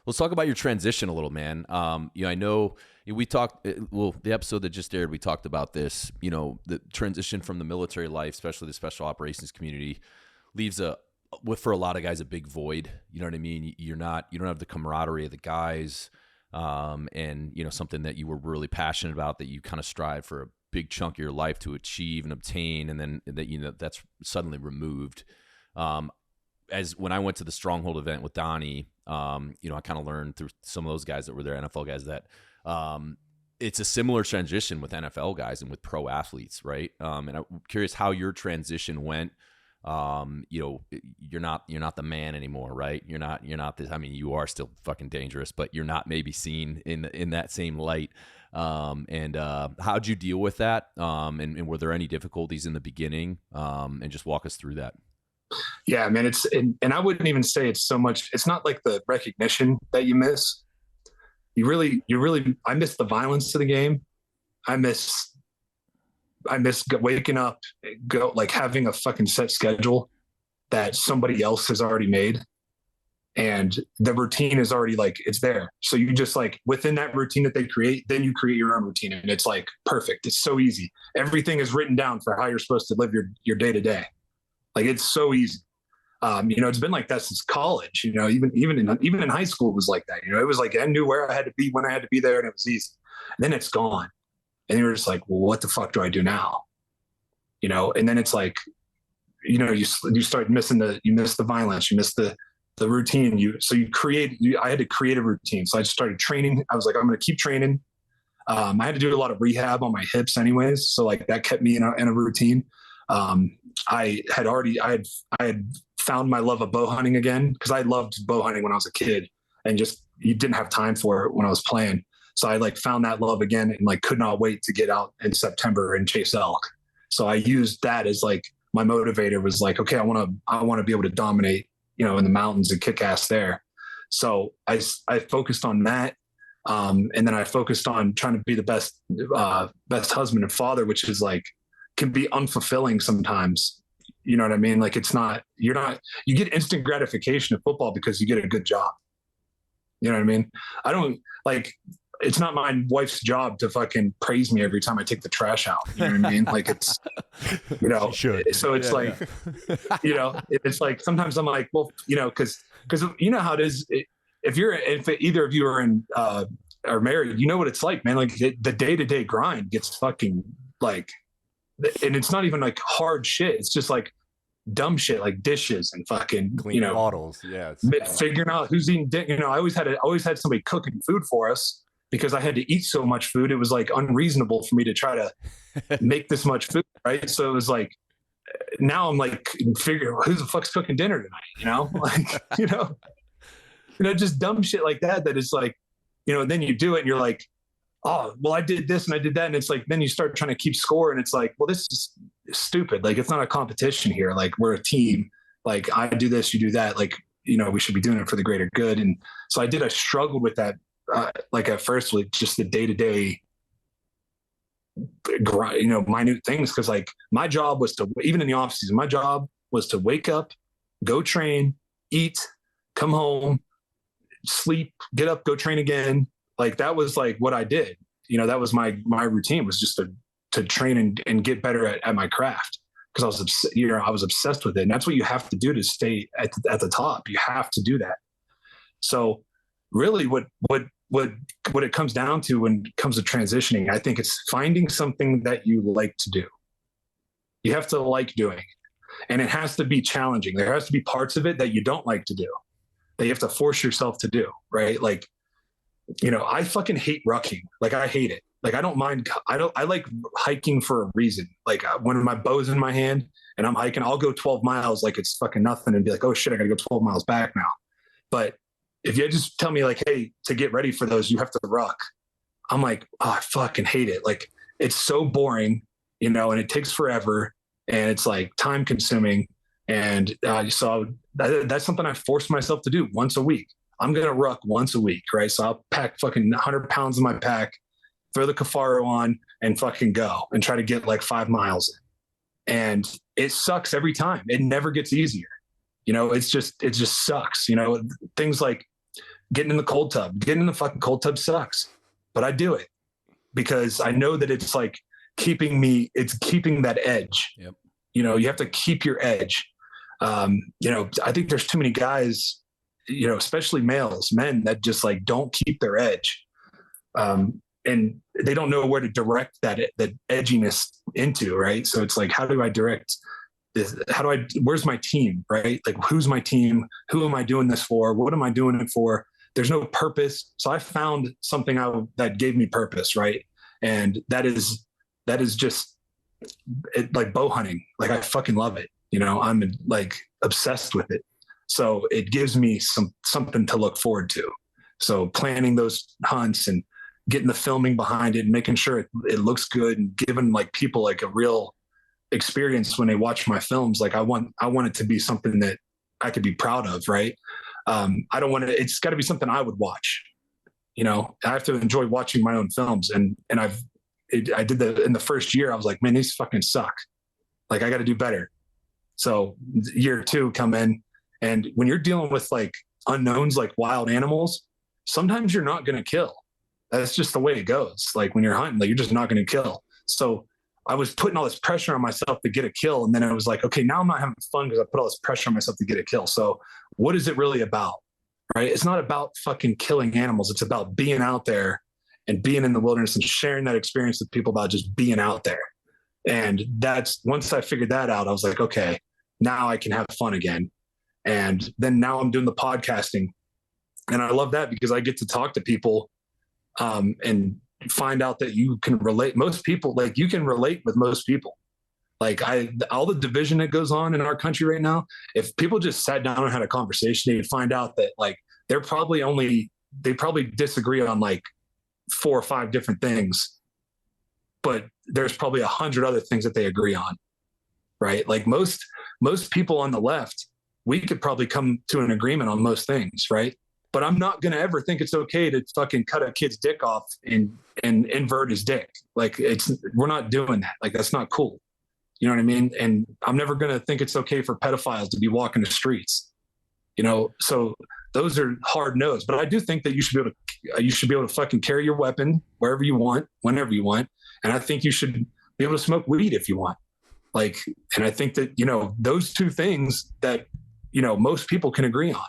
Let's talk about your transition a little, man. I know we talked, the episode that just aired, we talked about this, the transition from the military life, especially the special operations community, leaves for a lot of guys, a big void. You know what I mean? You don't have the camaraderie of the guys, and, something that you were really passionate about, that you kind of strive for a big chunk of your life to achieve and obtain. And then that's suddenly removed. As when I went to the Stronghold event with Donnie, I kind of learned through some of those guys that were there, NFL guys, that it's a similar transition with NFL guys and with pro athletes, right? And I'm curious how your transition went. You're not the man anymore, right? You're not this. I mean, you are still fucking dangerous, but you're not maybe seen in that same light. How'd you deal with that? And were there any difficulties in the beginning? And just walk us through that. Yeah, man, and I wouldn't even say it's so much, it's not like the recognition that you miss. I miss the violence of the game. I miss waking up, having a fucking set schedule that somebody else has already made. And the routine is already it's there. So you just within that routine that they create, then you create your own routine. And it's perfect. It's so easy. Everything is written down for how you're supposed to live your day to day. It's so easy. It's been like that since college, even in high school it was like that. It was I knew where I had to be, when I had to be there, and it was easy. And then it's gone. And you're just well, what the fuck do I do now? And then it's you start missing you miss the violence, you miss the routine. I had to create a routine. So I just started training. I was I'm going to keep training. I had to do a lot of rehab on my hips anyways. So that kept me in a routine. I had found my love of bow hunting again, because I loved bow hunting when I was a kid, and you didn't have time for it when I was playing. So I found that love again, and could not wait to get out in September and chase elk. So I used that as my motivator. Was okay, I want to be able to dominate, in the mountains and kick ass there. So I focused on that. And then I focused on trying to be the best husband and father, which is can be unfulfilling sometimes. You know what I mean? You get instant gratification in football because you get a good job. You know what I mean? I don't it's not my wife's job to fucking praise me every time I take the trash out. You know what I mean? It's, so it's it's sometimes I'm well, cause you know how it is. If either of you are are married, you know what it's like, man. The day-to-day grind gets fucking and it's not even hard shit. It's just dumb shit, dishes and fucking, clean bottles. Yeah. Figuring out who's eating dinner. I always had somebody cooking food for us, because I had to eat so much food. It was unreasonable for me to try to make this much food. Right. So it was now I'm figure who the fuck's cooking dinner tonight? Just dumb shit like that. That is then you do it and you're oh, well, I did this and I did that. And it's then you start trying to keep score, and it's well, this is stupid. It's not a competition here. We're a team. I do this, you do that. We should be doing it for the greater good. And so I struggled with that. At first with just the day-to-day minute things. Cause my job was to, even in the off season, my job was to wake up, go train, eat, come home, sleep, get up, go train again. That was what I did. That was my routine, was just to train and get better at my craft. Cause I was obsessed with it. And that's what you have to do to stay at the top. You have to do that. So really what it comes down to when it comes to transitioning, I think it's finding something that you like to do. You have to like doing it, and it has to be challenging. There has to be parts of it that you don't like to do, that you have to force yourself to do. Right. I fucking hate rucking. I hate it. I don't mind. I like hiking for a reason. When my bow's in my hand and I'm hiking, I'll go 12 miles it's fucking nothing and be oh shit, I gotta go 12 miles back now. But if you just tell me hey, to get ready for those, you have to ruck, I'm oh, I fucking hate it. It's so boring, and it takes forever, and it's time consuming. And so that's something I forced myself to do once a week. I'm going to ruck once a week. Right. So I'll pack fucking 100 pounds in my pack, throw the Cafaro on, and fucking go and try to get 5 miles in. And it sucks every time. It never gets easier. It just sucks. Things getting in the cold tub. Getting in the fucking cold tub sucks, but I do it because I know that it's like keeping that edge. Yep. You know, you have to keep your edge. You know, I think there's too many guys, you know, especially men that just like don't keep their edge. And they don't know where to direct that edginess into. Right. So it's like, how do I direct this? Where's my team? Right. Like, who's my team? Who am I doing this for? What am I doing it for? There's no purpose. So I found something that gave me purpose. Right. And that is just like bow hunting. Like, I fucking love it. You know, I'm like obsessed with it. So it gives me something to look forward to. So planning those hunts and getting the filming behind it and making sure it looks good and giving like people like a real experience when they watch my films. Like I want it to be something that I could be proud of. Right. I don't want to, it's gotta be something I would watch. You know, I have to enjoy watching my own films. And I did that in the first year. I was like, man, these fucking suck. Like, I got to do better. So year 2 come in, and when you're dealing with like unknowns, like wild animals, sometimes you're not going to kill. That's just the way it goes. Like when you're hunting, like you're just not going to kill. So I was putting all this pressure on myself to get a kill. And then I was like, okay, now I'm not having fun because I put all this pressure on myself to get a kill. So what is it really about? Right? It's not about fucking killing animals. It's about being out there and being in the wilderness and sharing that experience with people, about just being out there. And that's, once I figured that out, I was like, okay, now I can have fun again. And then now I'm doing the podcasting, and I love that because I get to talk to people and find out that you can relate. Most people, like, you can relate with most people. Like all the division that goes on in our country right now, if people just sat down and had a conversation, they'd find out that like they probably disagree on like 4 or 5 different things, but there's probably 100 other things that they agree on. Right? Like most people on the left, we could probably come to an agreement on most things, right? But I'm not going to ever think it's okay to fucking cut a kid's dick off and invert his dick. Like, we're not doing that. Like, that's not cool. You know what I mean? And I'm never going to think it's okay for pedophiles to be walking the streets, you know? So those are hard no's, but I do think that you should be able to fucking carry your weapon wherever you want, whenever you want. And I think you should be able to smoke weed if you want. Like, and I think that, you know, those 2 things that, you know, most people can agree on.